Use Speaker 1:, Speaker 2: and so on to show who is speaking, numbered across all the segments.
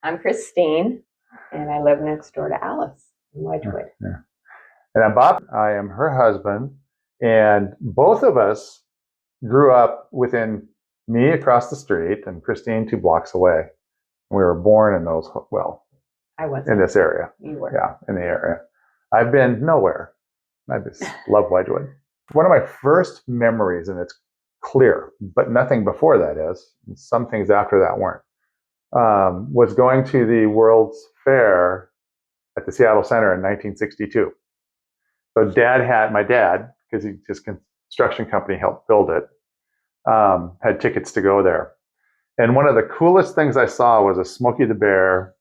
Speaker 1: I'm Christine, and I live next door to Alice in Wedgwood.
Speaker 2: Yeah. And I'm Bob. I am her husband, and both of us grew up within me across the street and Christine 2 blocks away. We were born in those,
Speaker 1: I wasn't.
Speaker 2: in this area.
Speaker 1: You were.
Speaker 2: Yeah, in the area. I've been nowhere. I just love Wedgwood. One of my first memories, and it's clear, but nothing before that is, and some things after that weren't, was going to the World's Fair at the Seattle Center in 1962. So my dad, because his construction company helped build it, had tickets to go there. And one of the coolest things I saw was a Smokey the Bear.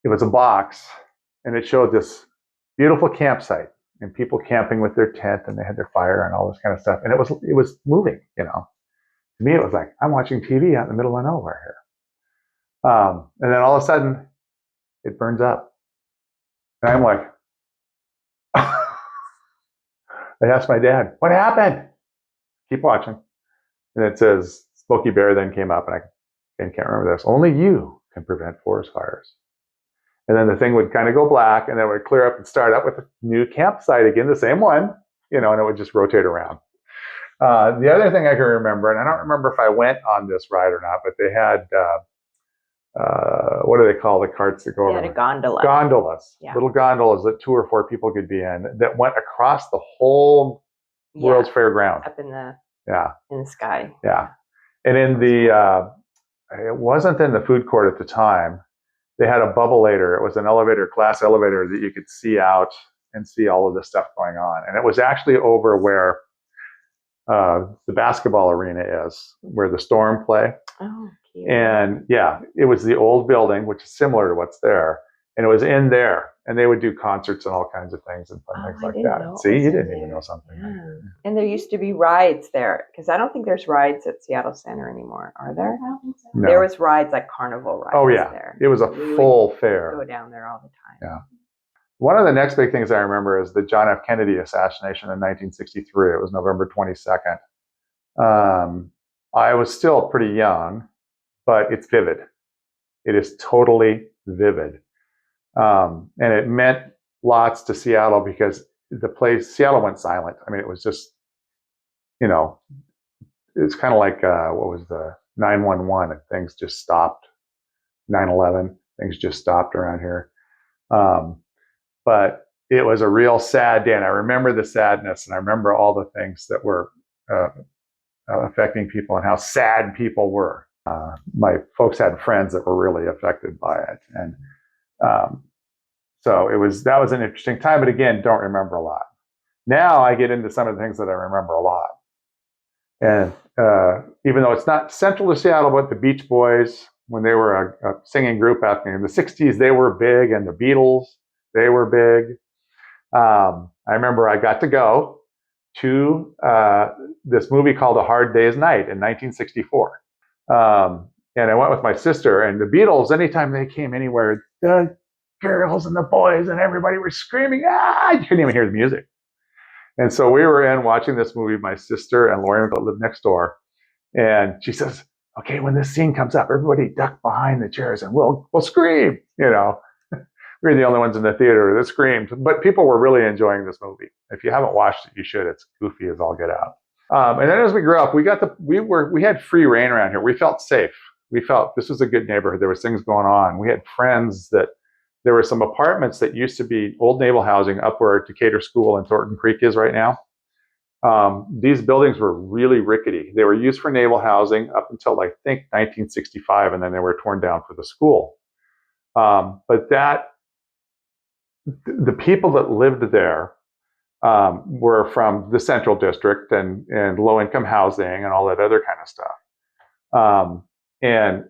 Speaker 2: It was a box, and it showed this beautiful campsite and people camping with their tent, and they had their fire and all this kind of stuff. And it was moving, To me, it was like, I'm watching TV out in the middle of nowhere here. And then all of a sudden, it burns up. And I'm like, I asked my dad, what happened? Keep watching. And it says, Smokey Bear then came up, and I can't remember this. Only you can prevent forest fires. And then the thing would kind of go black, and then it would clear up and start up with a new campsite again, the same one, and it would just rotate around. The other thing I can remember, and I don't remember if I went on this ride or not, but they had, what do they call the carts that go over?
Speaker 1: They had a gondola.
Speaker 2: Gondolas. Yeah. Little gondolas that 2 or 4 people could be in that went across the whole World's Fair ground.
Speaker 1: Up in the sky.
Speaker 2: Yeah. And in the, it wasn't in the food court at the time. They had a bubbleator. It was an glass elevator that you could see out and see all of this stuff going on. And it was actually over where the basketball arena is, where the Storm play.
Speaker 1: Oh, cute.
Speaker 2: And yeah, it was the old building, which is similar to what's there. And it was in there. And they would do concerts and all kinds of things and fun things like that. See, you didn't even know something.
Speaker 1: Yeah. And there used to be rides there, because I don't think there's rides at Seattle Center anymore. Are there? I don't think so. No. There was rides, like carnival rides.
Speaker 2: Oh yeah,
Speaker 1: there.
Speaker 2: It was a full fair.
Speaker 1: Go down there all the time.
Speaker 2: Yeah. One of the next big things I remember is the John F. Kennedy assassination in 1963. It was November 22nd. I was still pretty young, but it's vivid. It is totally vivid. And it meant lots to Seattle because Seattle went silent. I mean, it was just, it's kind of like, what was the 911, and things just stopped. 9/11, things just stopped around here. But it was a real sad day, and I remember the sadness, and I remember all the things that were affecting people and how sad people were. My folks had friends that were really affected by it, and so that was an interesting time, but again, don't remember a lot. Now I get into some of the things that I remember a lot. And even though it's not central to Seattle, but the Beach Boys, when they were a singing group out there in the 60s, they were big, and the Beatles, they were big. I remember I got to go to this movie called A Hard Day's Night in 1964. And I went with my sister, and the Beatles, anytime they came anywhere, the girls and the boys and everybody were screaming, you couldn't even hear the music. And so we were in watching this movie, my sister and Lori lived next door. And she says, okay, when this scene comes up, everybody duck behind the chairs and we'll scream, We were the only ones in the theater that screamed, but people were really enjoying this movie. If you haven't watched it, you should. It's goofy as all get out. And then as we grew up, we had free reign around here. We felt safe. We felt this was a good neighborhood. There was things going on. We had friends there were some apartments that used to be old naval housing up where Decatur School and Thornton Creek is right now. These buildings were really rickety. They were used for naval housing up until I think 1965, and then they were torn down for the school. But the people that lived there were from the Central District and low-income housing and all that other kind of stuff. And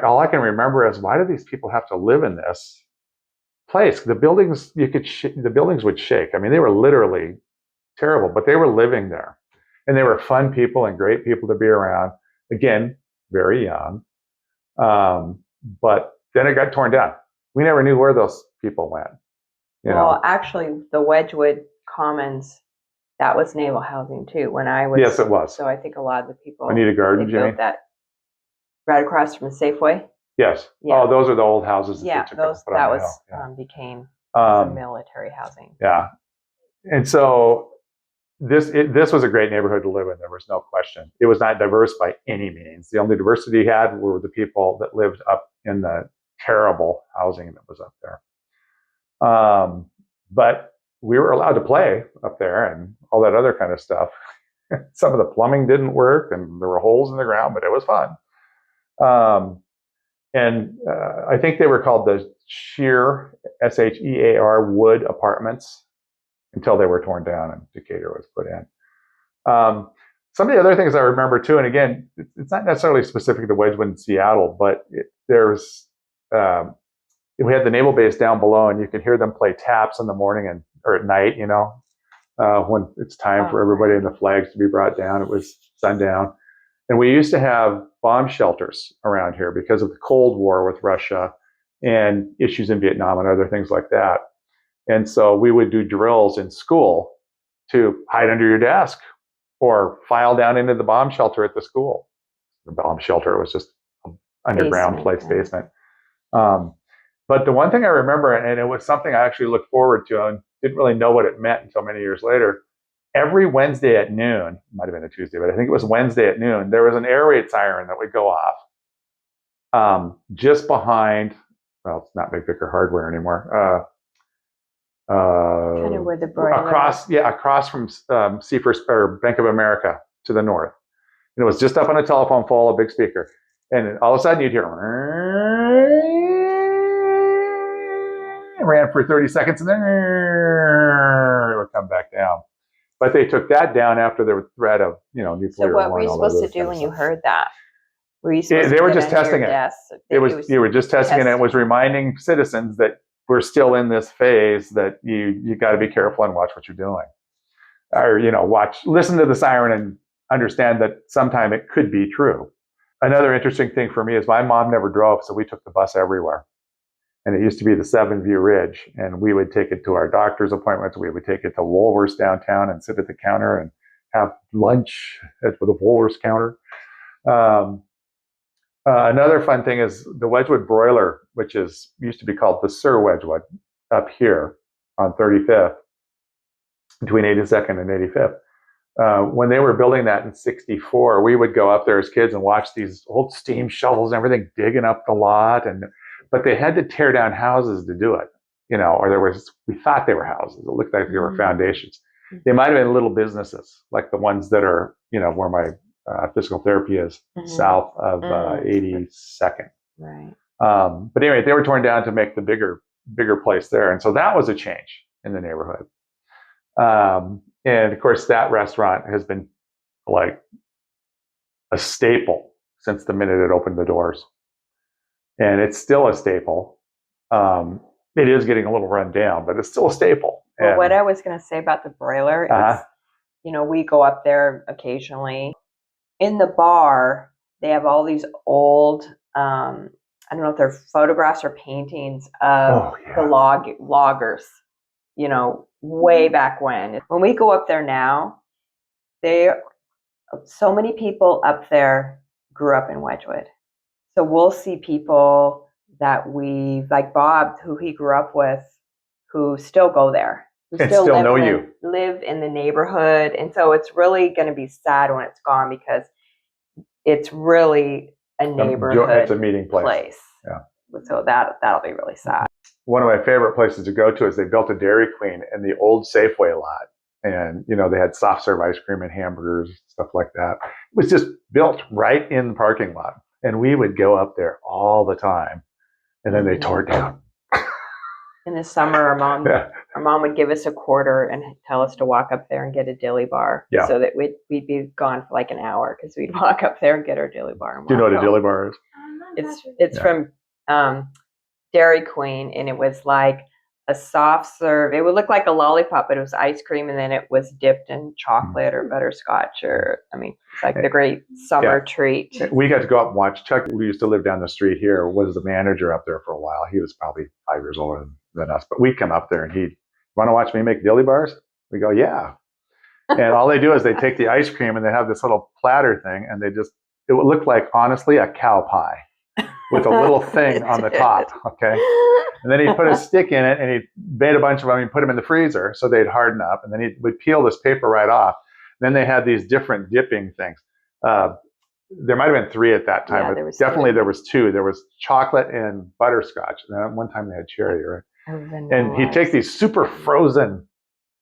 Speaker 2: all I can remember is, why do these people have to live in this place? The buildings, the buildings would shake. I mean, they were literally terrible, but they were living there, and they were fun people and great people to be around. Again, very young, but then it got torn down. We never knew where those people went.
Speaker 1: Well, actually, the Wedgwood Commons, that was naval housing too. When I was,
Speaker 2: yes, it was.
Speaker 1: So I think a lot of the people.
Speaker 2: I need a garden, Jimmy.
Speaker 1: Built that right across from Safeway.
Speaker 2: Yes.
Speaker 1: Yeah.
Speaker 2: Oh, those are the old houses that
Speaker 1: Yeah,
Speaker 2: they took
Speaker 1: those
Speaker 2: and put on
Speaker 1: that
Speaker 2: the
Speaker 1: was
Speaker 2: hill.
Speaker 1: became
Speaker 2: Yeah.
Speaker 1: some military housing.
Speaker 2: Yeah. And so this was a great neighborhood to live in. There was no question. It was not diverse by any means. The only diversity you had were the people that lived up in the terrible housing that was up there. But we were allowed to play up there and all that other kind of stuff. Some of the plumbing didn't work and there were holes in the ground, but it was fun. And I think they were called the Shear, Shear Wood apartments until they were torn down and Decatur was put in. Some of the other things I remember too, and again, it's not necessarily specific to Wedgwood in Seattle, but we had the naval base down below, and you could hear them play taps in the morning or at night, when it's time for everybody and the flags to be brought down. It was sundown. And we used to have bomb shelters around here because of the Cold War with Russia and issues in Vietnam and other things like that. And so we would do drills in school to hide under your desk or file down into the bomb shelter at the school. The bomb shelter was just an underground basement. But the one thing I remember, and it was something I actually looked forward to and didn't really know what it meant until many years later, every Wednesday at noon, might have been a Tuesday, but I think it was Wednesday at noon, there was an air raid siren that would go off just behind, well, it's not Big Vicar Hardware anymore.
Speaker 1: Kind of where the broiler
Speaker 2: across from Seafirst or Bank of America to the north. And it was just up on a telephone pole, a big speaker. And all of a sudden you'd hear, it ran for 30 seconds and then it would come back down. But they took that down after the threat of, nuclear.
Speaker 1: So what were you supposed to do when you heard that? Were you supposed
Speaker 2: they
Speaker 1: to
Speaker 2: were just testing it. You were just testing it, and it was reminding citizens that we're still in this phase, that you got to be careful and watch what you're doing, or listen to the siren and understand that sometime it could be true. Another interesting thing for me is my mom never drove, so we took the bus everywhere. And it used to be the Seven View Ridge, and we would take it to our doctor's appointments. We would take it to Woolworths downtown and sit at the counter and have lunch at the Woolworths counter. Another fun thing is the Wedgwood broiler, which used to be called the Sir Wedgwood, up here on 35th, between 82nd and 85th. When they were building that in '64, we would go up there as kids and watch these old steam shovels and everything digging up the lot, but they had to tear down houses to do it, or we thought they were houses. It looked like they were foundations. They might have been little businesses, like the ones that are, where my physical therapy is, south of 82nd.
Speaker 1: Right.
Speaker 2: But anyway, they were torn down to make the bigger place there. And so that was a change in the neighborhood. And of course, that restaurant has been like a staple since the minute it opened the doors. And it's still a staple. It is getting a little run down, but it's still a staple.
Speaker 1: Well, what I was going to say about the broiler is, we go up there occasionally. In the bar, they have all these old, I don't know if they're photographs or paintings of the loggers, way back when. When we go up there now, so many people up there grew up in Wedgwood. So we'll see people that like Bob, who he grew up with, who still go there, who still live in the neighborhood. And so it's really going to be sad when it's gone, because it's really a neighborhood.
Speaker 2: It's a meeting place. Yeah.
Speaker 1: So that'll be really sad.
Speaker 2: One of my favorite places to go to is they built a Dairy Queen in the old Safeway lot. And, they had soft serve ice cream and hamburgers, stuff like that. It was just built right in the parking lot. And we would go up there all the time. And then they tore it down.
Speaker 1: In the summer, our mom would give us a quarter and tell us to walk up there and get a dilly bar. Yeah. So that we'd be gone for like an hour, because we'd walk up there and get our dilly bar. And
Speaker 2: do you know what a dilly bar is?
Speaker 1: It's from Dairy Queen, and it was like a soft serve. It would look like a lollipop, but it was ice cream, and then it was dipped in chocolate or butterscotch, it's like the great summer treat.
Speaker 2: We got to go up and watch. Chuck, who used to live down the street here, was the manager up there for a while. He was probably 5 years older than us, but we'd come up there and he'd, want to watch me make dilly bars? We go, yeah. And all they do is they take the ice cream and they have this little platter thing, and it would look like, honestly, a cow pie. with a little thing on the top, okay? And then he'd put a stick in it, and he made a bunch of them, and put them in the freezer so they'd harden up, and then he would peel this paper right off. And then they had these different dipping things. There might have been 3 at that time, but definitely there was 2. There was chocolate and butterscotch. And one time they had cherry, right? And he'd take these super frozen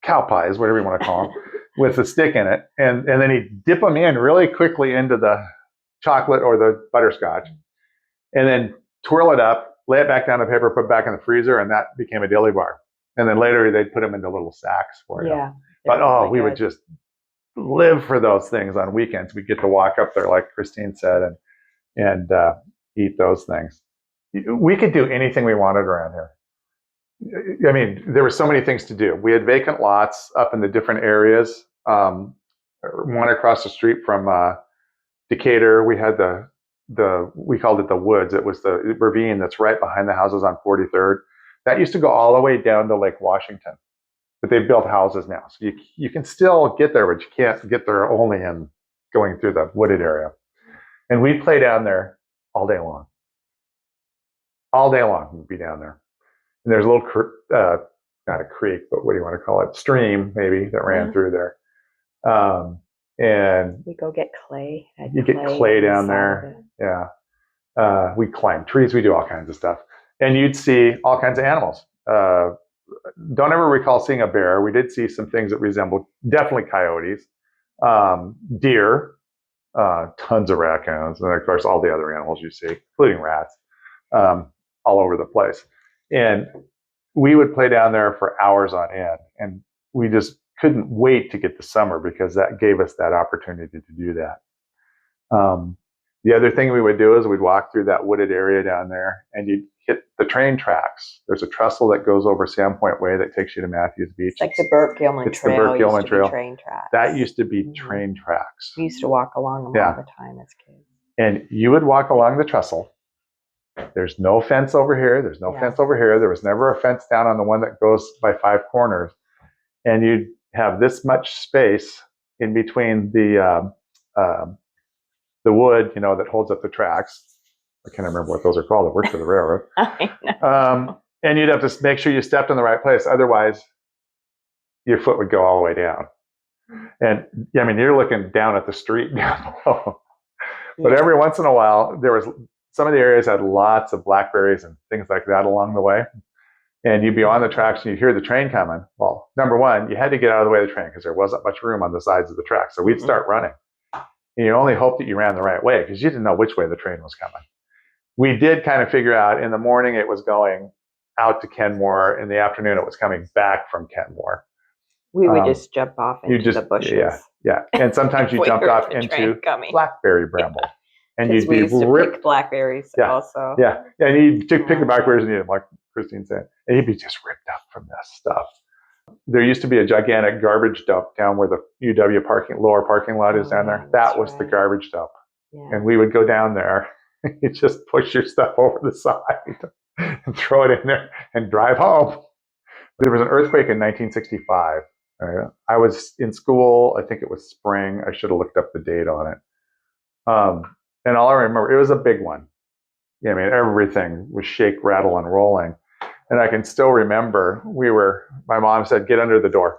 Speaker 2: cow pies, whatever you want to call them, with a stick in it, and then he'd dip them in really quickly into the chocolate or the butterscotch, and then twirl it up, lay it back down on paper, put it back in the freezer, and that became a dilly bar. And then later they'd put them into little sacks for you.
Speaker 1: Yeah.
Speaker 2: But we would just live for those things on weekends. We'd get to walk up there, like Christine said, and eat those things. We could do anything we wanted around here. I mean, there were so many things to do. We had vacant lots up in the different areas. One across the street from Decatur, we had we called it the Woods. It was the ravine that's right behind the houses on 43rd. That used to go all the way down to Lake Washington, but they've built houses now. So you can still get there, but you can't get there only in going through the wooded area. And we'd play down there all day long. All day long, we'd be down there. And there's a little, not a creek, but what do you want to call it? Stream, maybe, that ran through there. And
Speaker 1: we go get clay.
Speaker 2: You get clay down there. Yeah. We climb trees. We do all kinds of stuff. And you'd see all kinds of animals. Don't ever recall seeing a bear. We did see some things that resembled definitely coyotes, deer, tons of raccoons, and of course all the other animals you see, including rats, all over the place. And we would play down there for hours on end, and we just couldn't wait to get to summer because that gave us that opportunity to do that. The other thing we would do is we'd walk through that wooded area down there, and you'd hit the train tracks. There's a trestle that goes over Sandpoint Way that takes you to Matthews Beach.
Speaker 1: It's like the Burke-Gilman Trail.
Speaker 2: The Burke-Gilman Trail.
Speaker 1: Train tracks.
Speaker 2: That used to be train tracks.
Speaker 1: We used to walk along them all the time as kids.
Speaker 2: And you would walk along the trestle. There's no fence over here. There's no fence over here. There was never a fence down on the one that goes by 5 corners. And you'd have this much space in between the wood, that holds up the tracks. I can't remember what those are called. I worked for the railroad.
Speaker 1: I know.
Speaker 2: And you'd have to make sure you stepped in the right place. Otherwise, your foot would go all the way down. And I mean, you're looking down at the street down below. But every once in a while, some of the areas had lots of blackberries and things like that along the way. And you'd be on the tracks and you'd hear the train coming. Well, number one, you had to get out of the way of the train because there wasn't much room on the sides of the track. So we'd start running. And you only hoped that you ran the right way because you didn't know which way the train was coming. We did kind of figure out in the morning it was going out to Kenmore. In the afternoon, it was coming back from Kenmore.
Speaker 1: We would just jump off into the bushes.
Speaker 2: Yeah. And sometimes you jumped off into blackberry bramble. And you'd be
Speaker 1: pick blackberries also.
Speaker 2: Yeah. And you'd pick the blackberries and you'd, like Christine said, and you'd be just ripped up from this stuff. There used to be a gigantic garbage dump down where the UW lower parking lot is down there. That was the garbage dump. Yeah. And we would go down there. You just push your stuff over the side and throw it in there and drive home. There was an earthquake in 1965. I was in school. I think it was spring. I should have looked up the date on it. And all I remember, it was a big one. I mean, everything was shake, rattle, and rolling. And I can still remember my mom said, get under the door.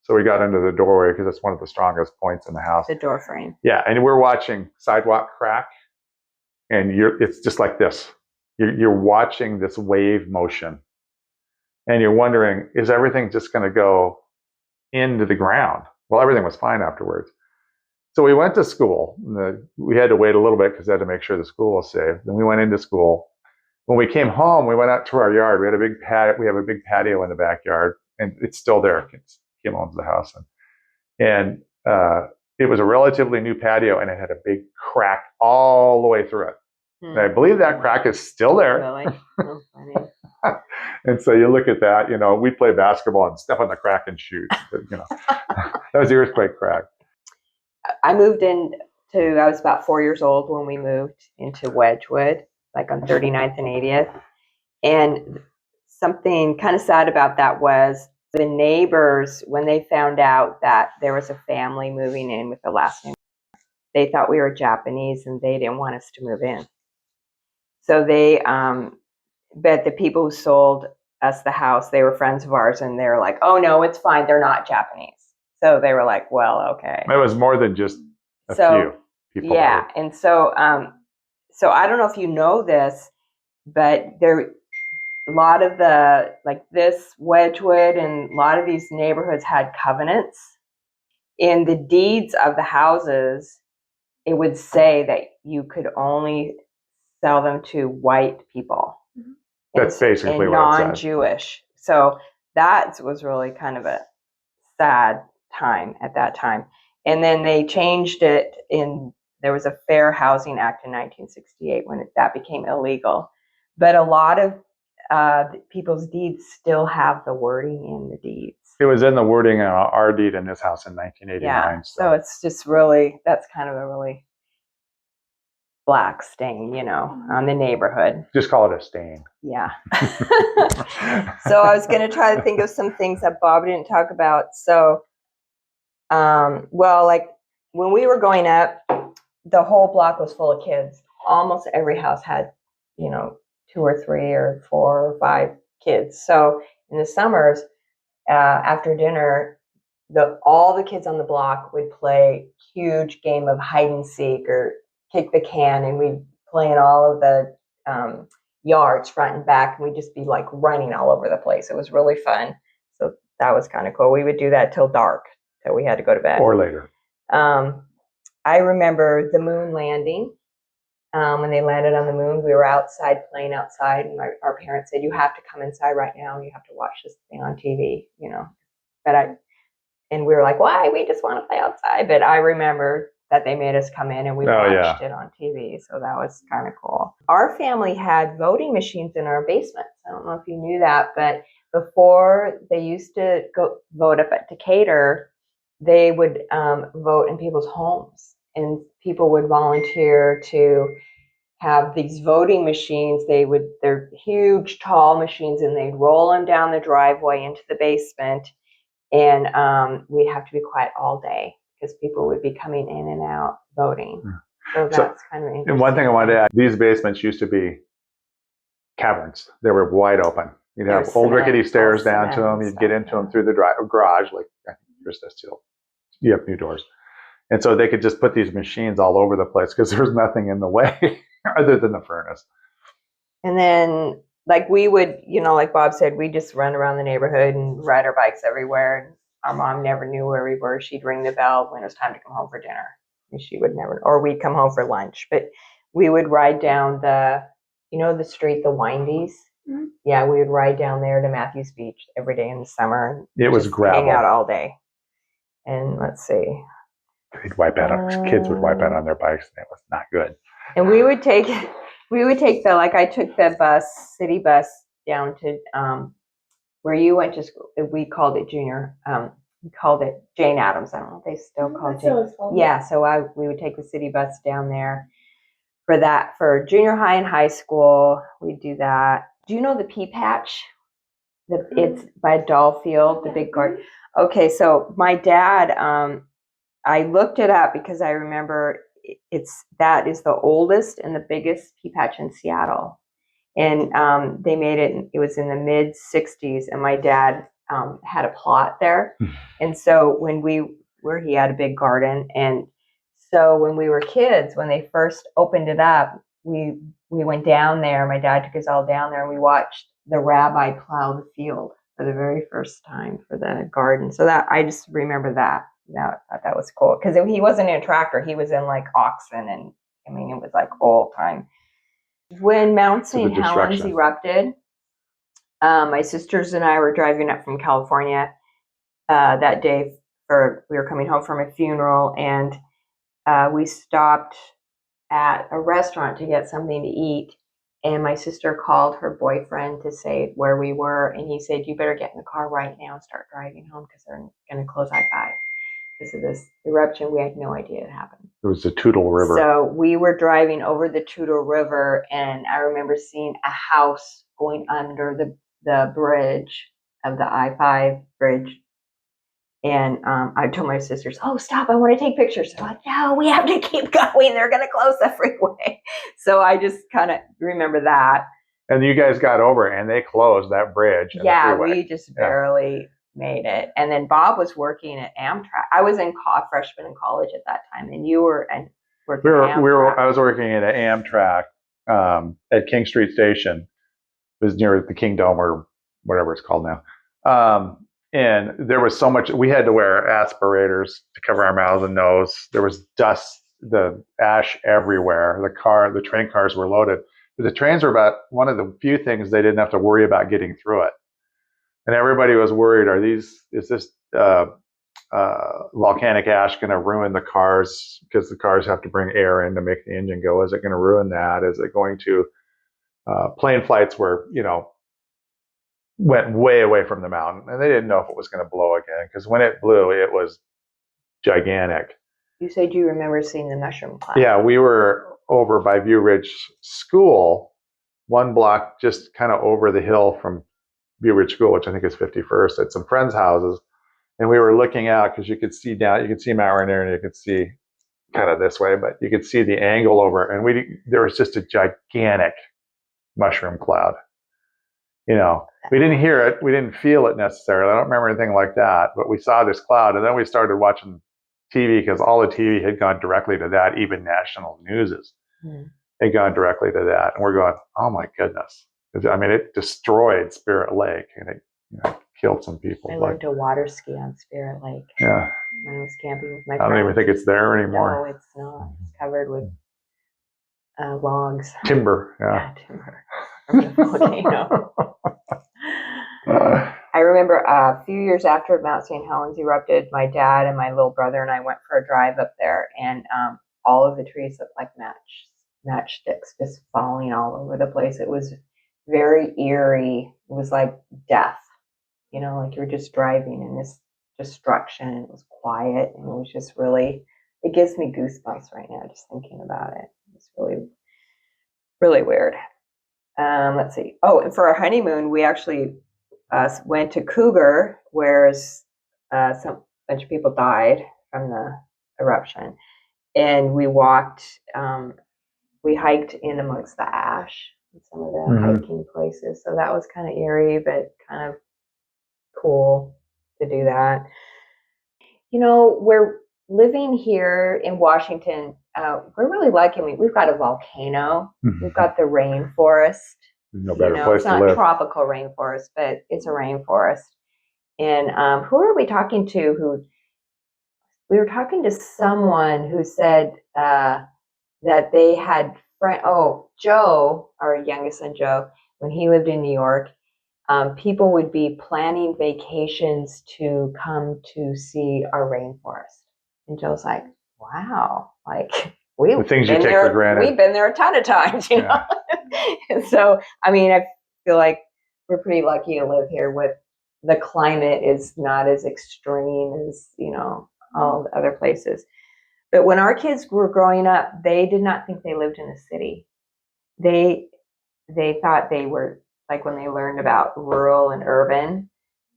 Speaker 2: So we got under the doorway because it's one of the strongest points in the house.
Speaker 1: The door frame.
Speaker 2: Yeah, and we're watching sidewalk crack. And it's just like this. You're watching this wave motion. And you're wondering, is everything just going to go into the ground? Well, everything was fine afterwards. So we went to school. We had to wait a little bit because they had to make sure the school was safe. Then we went into school. When we came home, we went out to our yard. We have a big patio in the backyard, and it's still there. Kim owns the house. And it was a relatively new patio, and it had a big crack all the way through it. And I believe that crack is still there.
Speaker 1: Really? Oh, funny.
Speaker 2: And so you look at that, we'd play basketball and step on the crack and shoot. But, that was the earthquake crack.
Speaker 1: I was about 4 years old when we moved into Wedgwood, like on 39th and 80th. And something kind of sad about that was the neighbors, when they found out that there was a family moving in with the last name, they thought we were Japanese and they didn't want us to move in. So they, but the people who sold us the house, they were friends of ours, and they were like, "Oh no, it's fine. They're not Japanese." So they were like, "Well, okay."
Speaker 2: It was more than just a few people.
Speaker 1: Yeah, and so so I don't know if you know this, but there a lot of the like this Wedgwood and a lot of these neighborhoods had covenants. In the deeds of the houses, it would say that you could only sell them to white people.
Speaker 2: That's basically
Speaker 1: and
Speaker 2: what it said.
Speaker 1: non-Jewish. So that was really kind of a sad time at that time. And then they changed it there was a Fair Housing Act in 1968 when that became illegal. But a lot of people's deeds still have the wording in the deeds.
Speaker 2: It was in the wording on our deed in this house in 1989.
Speaker 1: Yeah, so it's just really, that's kind of a really black stain, on the neighborhood.
Speaker 2: Just call it a stain.
Speaker 1: Yeah. So I was going to try to think of some things that Bob didn't talk about. So, well, like when we were growing up, the whole block was full of kids. Almost every house had, 2 or 3 or 4 or 5 kids. So in the summers, after dinner, all the kids on the block would play huge game of hide and seek or kick the can, and we'd play in all of the yards front and back, and we'd just be like running all over the place. It was really fun. So that was kind of cool. We would do that till dark, till we had to go to bed.
Speaker 2: Or later.
Speaker 1: I remember the moon landing. When they landed on the moon, we were outside playing outside, and our parents said, "You have to come inside right now. You have to watch this thing on TV," and we were like, "Why? We just want to play outside." But I remember that they made us come in and we watched it on TV. So that was kind of cool. Our family had voting machines in our basement. I don't know if you knew that, but before they used to go vote up at Decatur, they would vote in people's homes, and people would volunteer to have these voting machines. They're huge, tall machines, and they'd roll them down the driveway into the basement. And we'd have to be quiet all day because people would be coming in and out voting. So that's kind of interesting.
Speaker 2: And one thing I wanted to add, these basements used to be caverns. They were wide open. You'd have old rickety stairs down to them. You'd get into them through the garage, like I think Krista still. You have new doors. And so they could just put these machines all over the place because there was nothing in the way other than the furnace.
Speaker 1: And then like we would, like Bob said, we just run around the neighborhood and ride our bikes everywhere. And our mom never knew where we were. She'd ring the bell when it was time to come home for dinner. And she would never, or we'd come home for lunch. But we would ride down the street, the Windies. Mm-hmm. Yeah, we would ride down there to Matthews Beach every day in the summer.
Speaker 2: It was gravel.
Speaker 1: Hang out all day. And let's see.
Speaker 2: Kids would wipe out on their bikes, and it was not good.
Speaker 1: And we would take I took the city bus down to where you went to school. We called it junior. We called it Jane Addams. I don't know if they still call it Jane. Yeah, so we would take the city bus down there for junior high and high school. We'd do that. Do you know the Pea Patch? It's by Doll Field, the big garden. Okay, so my dad, I looked it up because I remember that is the oldest and the biggest pea patch in Seattle. And they made it, it was in the mid 60s, and my dad had a plot there. And so he had a big garden. And so when we were kids, when they first opened it up, we went down there. My dad took us all down there, and we watched the rabbi plow the field for the very first time for the garden. So that I just remember that. I thought that was cool because he wasn't in a tractor. He was in like oxen, and I mean, it was like old time. When Mount St. Helens erupted, my sisters and I were driving up from California that day we were coming home from a funeral, and we stopped at a restaurant to get something to eat. And my sister called her boyfriend to say where we were, and he said, "You better get in the car right now and start driving home because they're going to close I-5." Because of this eruption, we had no idea it happened.
Speaker 2: It was the Toutle River.
Speaker 1: So we were driving over the Toutle River, and I remember seeing a house going under the bridge of the I-5 bridge. And I told my sisters, "Oh, stop! I want to take pictures." They're like, "No, we have to keep going. They're going to close the freeway." So I just kind of remember that.
Speaker 2: And you guys got over and they closed that bridge.
Speaker 1: Yeah, we just barely made it. And then Bob was working at Amtrak. I was freshman in college at that time, and you were working at Amtrak.
Speaker 2: I was working at an Amtrak at King Street Station. It was near the Kingdom or whatever it's called now. And there was so much, we had to wear aspirators to cover our mouths and nose. There was dust, the ash everywhere. The train cars were loaded. But the trains were about one of the few things they didn't have to worry about getting through it. And everybody was worried, is this volcanic ash going to ruin the cars? Because the cars have to bring air in to make the engine go. Is it going to ruin that? Is it going to, plane flights were, went way away from the mountain, and they didn't know if it was going to blow again, because when it blew, it was gigantic.
Speaker 1: You said you remember seeing the mushroom cloud.
Speaker 2: Yeah, we were over by View Ridge School, one block just kind of over the hill from View Ridge School, which I think is 51st, at some friends' houses, and we were looking out because you could see Mount Rainier, and you could see kind of this way, but you could see the angle over, and there was just a gigantic mushroom cloud. We didn't hear it. We didn't feel it necessarily. I don't remember anything like that, but we saw this cloud, and then we started watching TV because all the TV had gone directly to that. Even national newses had gone directly to that. And we're going, oh my goodness. I mean, it destroyed Spirit Lake, and it killed some people.
Speaker 1: I learned to water ski on Spirit Lake.
Speaker 2: Yeah.
Speaker 1: When I was camping with my
Speaker 2: friends. I don't even think it's there anymore.
Speaker 1: No, it's not. It's covered with logs.
Speaker 2: Timber.
Speaker 1: Yeah, timber. From the volcano. I remember a few years after Mount St. Helens erupted, my dad and my little brother and I went for a drive up there, and all of the trees looked like matchsticks, just falling all over the place. It was very eerie. It was like death, like you're just driving in this destruction, and it was quiet, and it was just really, it gives me goosebumps right now just thinking about it. It's really, really weird. Let's see. Oh, and for our honeymoon, we actually went to Cougar, where some bunch of people died from the eruption, and we hiked in amongst the ash in some of the hiking places. So that was kind of eerie, but kind of cool to do that. We're living here in Washington. We're really lucky. We've got a volcano. We've got the rainforest.
Speaker 2: No better place
Speaker 1: to live. It's not tropical rainforest, but it's a rainforest. And who are we talking to? We were talking to someone who said that they had Joe, our youngest son Joe, when he lived in New York, people would be planning vacations to come to see our rainforest. And Joe's like, wow,
Speaker 2: the things you take for granted.
Speaker 1: We've been there a ton of times, know. And so, I feel like we're pretty lucky to live here. With the climate is not as extreme as all the other places. But when our kids were growing up, they did not think they lived in a city. They thought they were, like, when they learned about rural and urban,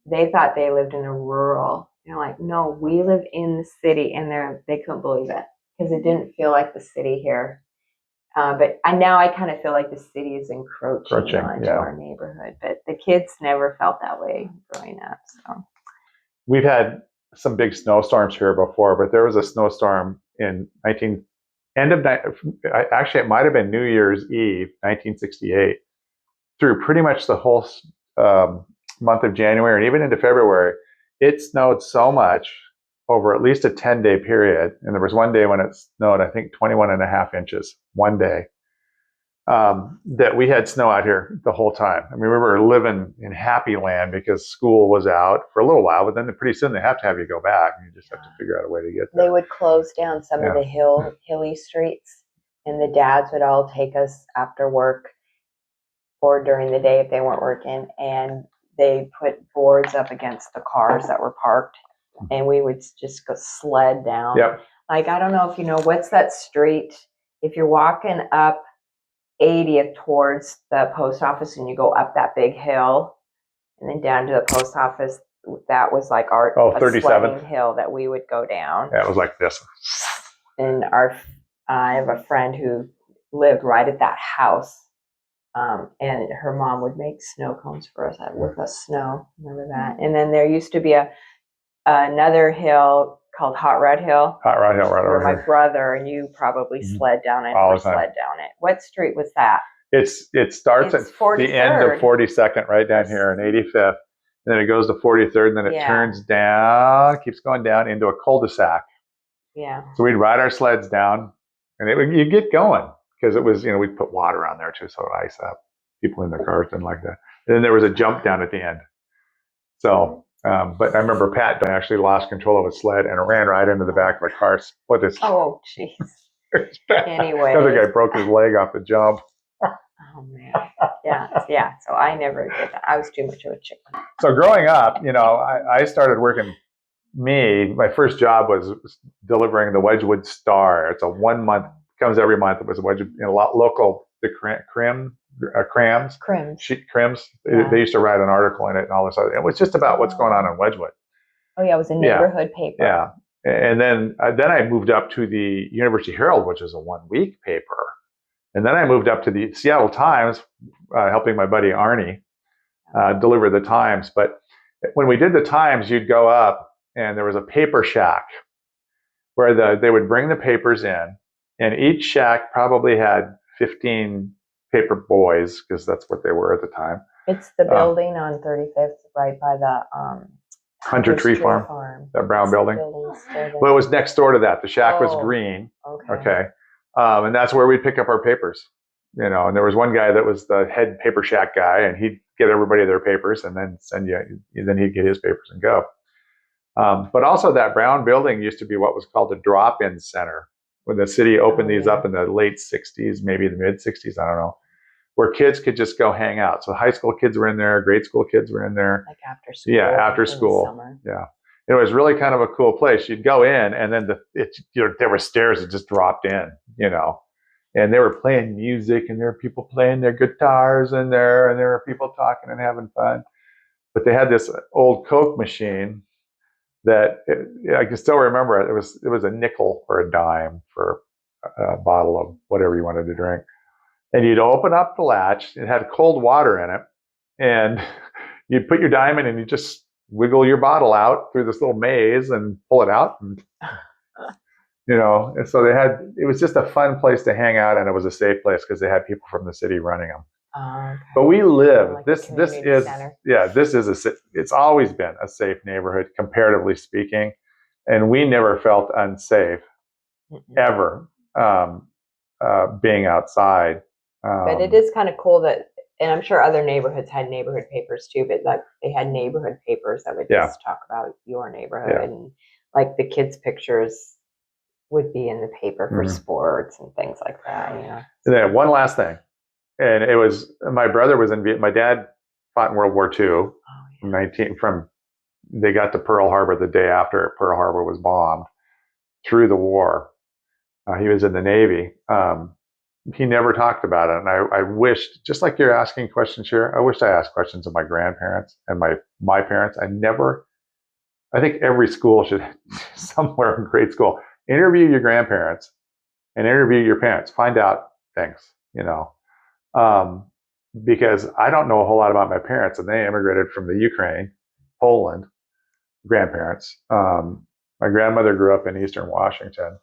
Speaker 1: they thought they lived in a rural. They're like, no, we live in the city, and they couldn't believe it because it didn't feel like the city here. But now I kind of feel like the city is encroaching onto our neighborhood. But the kids never felt that way growing up. So
Speaker 2: we've had some big snowstorms here before, but there was a snowstorm in actually it might have been New Year's Eve, 1968, through pretty much the whole month of January and even into February. It snowed so much over at least a 10-day period. And there was one day when it snowed, I think 21.5 inches one day, that we had snow out here the whole time. We were living in happy land because school was out for a little while, but then pretty soon they have to have you go back, and you just have to figure out a way to get there.
Speaker 1: They would close down some of the hilly streets, and the dads would all take us after work or during the day if they weren't working, and they put boards up against the cars that were parked, and we would just go sled down.
Speaker 2: Yep.
Speaker 1: I don't know if you know, what's that street? If you're walking up 80th towards the post office and you go up that big hill and then down to the post office, that was like our
Speaker 2: 37th
Speaker 1: sledding hill that we would go down.
Speaker 2: Yeah, it was like this.
Speaker 1: And I have a friend who lived right at that house. And her mom would make snow cones for us with us snow. Remember that? And then there used to be another hill called Hot Rod Hill.
Speaker 2: Hot Rod Hill, right
Speaker 1: where
Speaker 2: over
Speaker 1: my
Speaker 2: here.
Speaker 1: brother and you probably sled down it
Speaker 2: All
Speaker 1: or
Speaker 2: the time.
Speaker 1: sled down it. What street was that?
Speaker 2: It starts
Speaker 1: It's
Speaker 2: at
Speaker 1: 43rd.
Speaker 2: the end of 42nd, right down here, and 85th. And then it goes to 43rd, and then it turns down, keeps going down into a cul-de-sac.
Speaker 1: Yeah.
Speaker 2: So we'd ride our sleds down, and you'd get going because it was, we'd put water on there too, so it would ice up. People in their cars didn't like that. And then there was a jump down at the end. So, but I remember Pat actually lost control of his sled and ran right into the back of a car. Split his.
Speaker 1: Oh, jeez. Anyway.
Speaker 2: Another guy broke his leg off the jump.
Speaker 1: Oh man. Yeah. So I never did that. I was too much of a chicken.
Speaker 2: So growing up, I started working. My first job was delivering the Wedgwood Star. It's a 1 month, comes every month. It was a Wedgwood, local, the crams. Yeah. They used to write an article in it and all this other. It was just about what's going on in Wedgwood.
Speaker 1: Oh yeah, it was a neighborhood paper.
Speaker 2: Yeah, and then I moved up to the University Herald, which is a 1 week paper, and then I moved up to the Seattle Times, helping my buddy Arnie deliver the Times. But when we did the Times, you'd go up, and there was a paper shack where they would bring the papers in, and each shack probably had 15 paper boys, because that's what they were at the time.
Speaker 1: It's the building on 35th, right by the
Speaker 2: Hunter Tree Farm, that brown building. Well, it was next door to that. The shack was green. Okay. And that's where we'd pick up our papers, and there was one guy that was the head paper shack guy, and he'd get everybody their papers and then then he'd get his papers and go. But also that brown building used to be what was called a drop-in center when the city opened these up in the late 60s, maybe the mid 60s, I don't know, where kids could just go hang out. So high school kids were in there, grade school kids were in there.
Speaker 1: Like after school.
Speaker 2: Yeah, after school. Yeah. It was really kind of a cool place. You'd go in, and then there were stairs that just dropped in, and they were playing music, and there were people playing their guitars in there, and there were people talking and having fun. But they had this old Coke machine that I can still remember it. It was a nickel or a dime for a bottle of whatever you wanted to drink. And you'd open up the latch. It had cold water in it, and you'd put your dime in, and you just wiggle your bottle out through this little maze and pull it out. And, and so it was just a fun place to hang out, and it was a safe place because they had people from the city running them.
Speaker 1: Okay.
Speaker 2: But we live,
Speaker 1: like
Speaker 2: this is it's always been a safe neighborhood, comparatively speaking. And we never felt unsafe ever being outside.
Speaker 1: But it is kind of cool that, and I'm sure other neighborhoods had neighborhood papers too, but like they had neighborhood papers that would just talk about your neighborhood, and like the kids' pictures would be in the paper for sports and things like that.
Speaker 2: And then one last thing, and it was my brother was in Vietnam. My dad fought in World War II. They got to Pearl Harbor the day after Pearl Harbor was bombed. Through the war, he was in the Navy. He never talked about it, and I wished, just like you're asking questions here, I wished I asked questions of my grandparents and my parents. I think every school should, somewhere in grade school, interview your grandparents and interview your parents. Find out things, because I don't know a whole lot about my parents, and they immigrated from the Ukraine, Poland, grandparents. My grandmother grew up in Eastern Washington.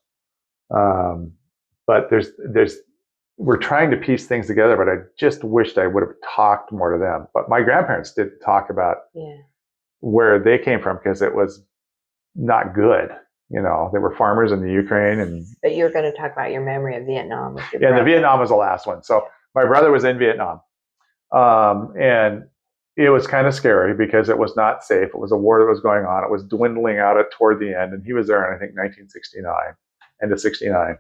Speaker 2: But we're trying to piece things together, but I just wished I would have talked more to them. But my grandparents did talk about where they came from, because it was not good. They were farmers in the Ukraine.
Speaker 1: But you're going to talk about your memory of Vietnam. With your
Speaker 2: brother. The Vietnam was the last one. So my brother was in Vietnam. And it was kind of scary because it was not safe. It was a war that was going on. It was dwindling out toward the end. And he was there in, I think, 1969, end of 69.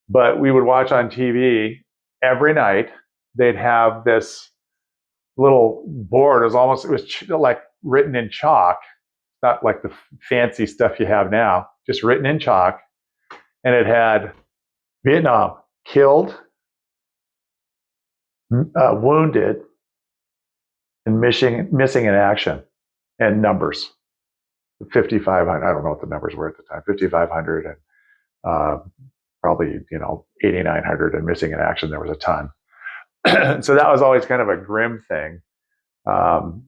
Speaker 2: But we would watch on TV every night. They'd have this little board. It was like written in chalk, not like the fancy stuff you have now, just written in chalk. And it had Vietnam, killed, wounded, and missing in action. and numbers. 5,500. I don't know what the numbers were at the time. 5,500 and probably 8,900 and missing in action. There was a ton. So that was always kind of a grim thing. And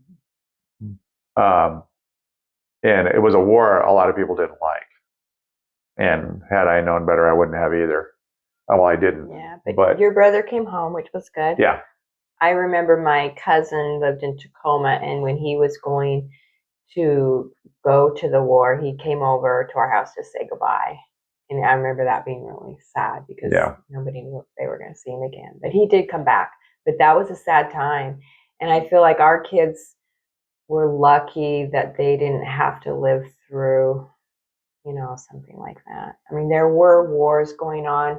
Speaker 2: it was a war a lot of people didn't like. And had I known better, I wouldn't have either. Well, I didn't.
Speaker 1: Yeah, but your brother came home, which was good.
Speaker 2: Yeah.
Speaker 1: I remember my cousin lived in Tacoma, and when he was going to go to the war, he came over to our house to say goodbye. And I remember that being really sad because nobody knew if they were going to see him again. But he did come back. But that was a sad time. And I feel like our kids were lucky that they didn't have to live through, something like that. I mean, there were wars going on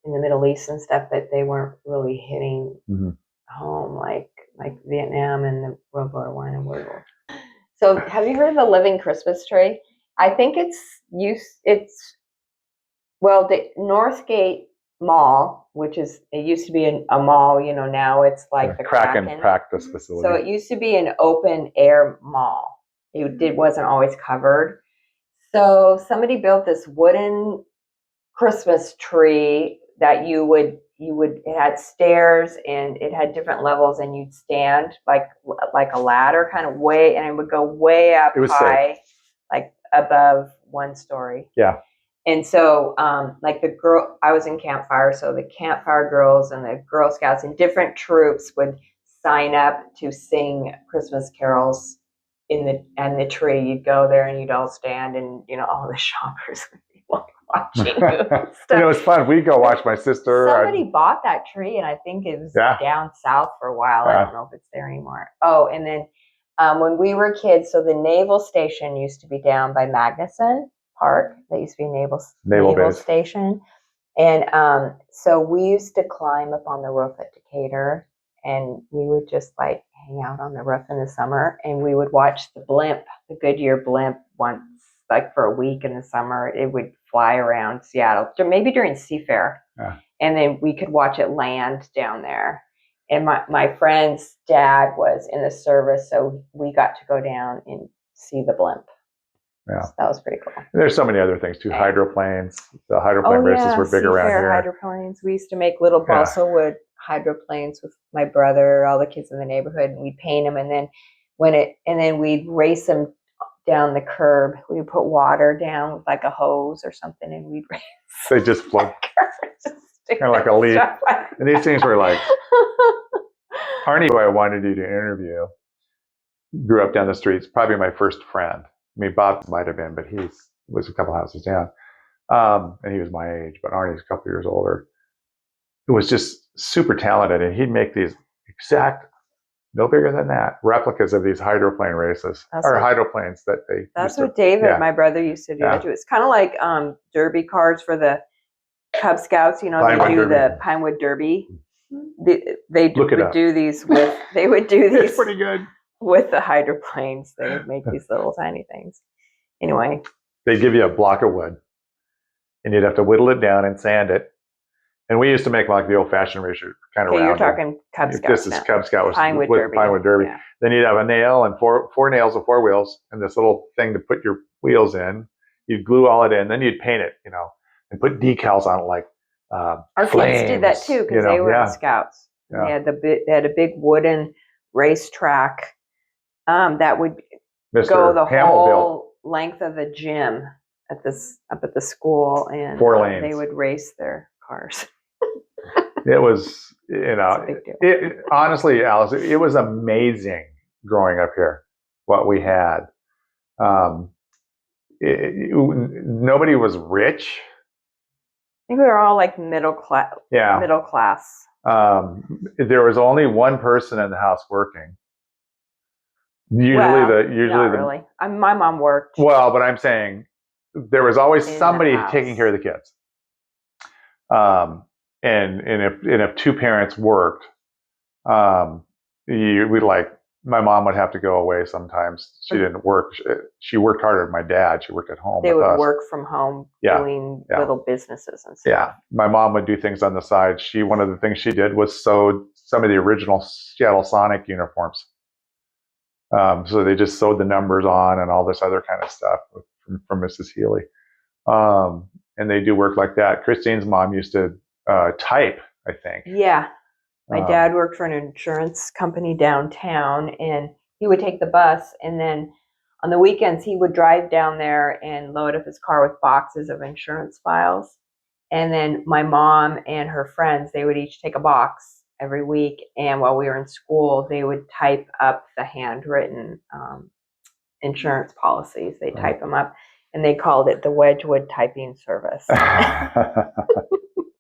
Speaker 1: in the Middle East and stuff, but they weren't really hitting home like Vietnam and the World War I and World War. So have you heard of the living Christmas tree? I think the Northgate Mall, which it used to be a mall, now it's like the
Speaker 2: Kraken practice facility.
Speaker 1: So it used to be an open air mall. It wasn't always covered. So somebody built this wooden Christmas tree that it had stairs and it had different levels, and you'd stand like a ladder kind of way, and it would go way up high, like above one story.
Speaker 2: Yeah.
Speaker 1: And so, I was in Campfire, so the Campfire girls and the Girl Scouts and different troops would sign up to sing Christmas carols in the tree. You'd go there and you'd all stand, and all the shoppers would be watching stuff.
Speaker 2: It was fun. We'd go watch my sister.
Speaker 1: Somebody bought that tree, and I think it was down south for a while. I don't know if it's there anymore. Oh, and then when we were kids, so the naval station used to be down by Magnuson Park. That used to be a naval station. And so we used to climb up on the roof at Decatur, and we would just hang out on the roof in the summer, and we would watch the Goodyear blimp once, for a week in the summer. It would fly around Seattle, maybe during Seafair. Yeah. And then we could watch it land down there. And my friend's dad was in the service, so we got to go down and see the blimp. Yeah. So that was pretty cool.
Speaker 2: There's so many other things too. Hydroplanes. The hydroplane races were big around here.
Speaker 1: Hydroplanes. We used to make little balsa wood hydroplanes with my brother, all the kids in the neighborhood, and we'd paint them, and then we'd race them down the curb. We would put water down with a hose or something, and we'd race.
Speaker 2: They just float. Kind of like a leaf. And these things were Arnie, who I wanted you to interview, grew up down the streets. Probably my first friend. I mean, Bob might have been, but he was a couple houses down. And he was my age, but Arnie's a couple years older. It was just super talented, and he'd make these exact, no bigger than that, replicas of these hydroplane races, hydroplanes that they.
Speaker 1: That's what David, my brother, used to do. Yeah. It's kind of like derby cars for the Cub Scouts. They do the Pinewood Derby. They would do these with. They would do these.
Speaker 2: It's pretty good.
Speaker 1: With the hydroplanes, they would make these little tiny things. Anyway,
Speaker 2: they give you a block of wood, and you'd have to whittle it down and sand it. And we used to make the old-fashioned racer kind of round.
Speaker 1: You're talking Cub Scouts.
Speaker 2: This is Cub Scout with
Speaker 1: Pinewood
Speaker 2: Derby. Yeah. Then you'd have a nail and four nails with 4 wheels, and this little thing to put your wheels in. You'd glue all it in, then you'd paint it, and put decals on it
Speaker 1: our
Speaker 2: flames,
Speaker 1: kids did that too because they were in Scouts. Yeah. They had a big wooden racetrack. That would go the whole length of the gym up at the school, and
Speaker 2: 4 lanes.
Speaker 1: They would race their cars.
Speaker 2: It was, honestly, Alice, it was amazing growing up here, what we had. Nobody was rich.
Speaker 1: I think we were all middle class. Yeah. Middle class.
Speaker 2: There was only one person in the house working.
Speaker 1: Not really. My mom worked.
Speaker 2: Well, but I'm saying there was always somebody taking care of the kids. And if 2 parents worked, my mom would have to go away sometimes. She didn't work. She worked harder than my dad. She worked at home.
Speaker 1: They would work from home doing little businesses and stuff.
Speaker 2: Yeah. My mom would do things on the side. One of the things she did was sew some of the original Seattle Sonic uniforms. So they just sewed the numbers on and all this other kind of stuff from Mrs. Healy. And they do work like that. Christine's mom used to type, I think.
Speaker 1: Yeah. My dad worked for an insurance company downtown, and he would take the bus, and then on the weekends he would drive down there and load up his car with boxes of insurance files. And then my mom and her friends, they would each take a box every week, and while we were in school, they would type up the handwritten insurance policies. They type them up, and they called it the Wedgwood typing service.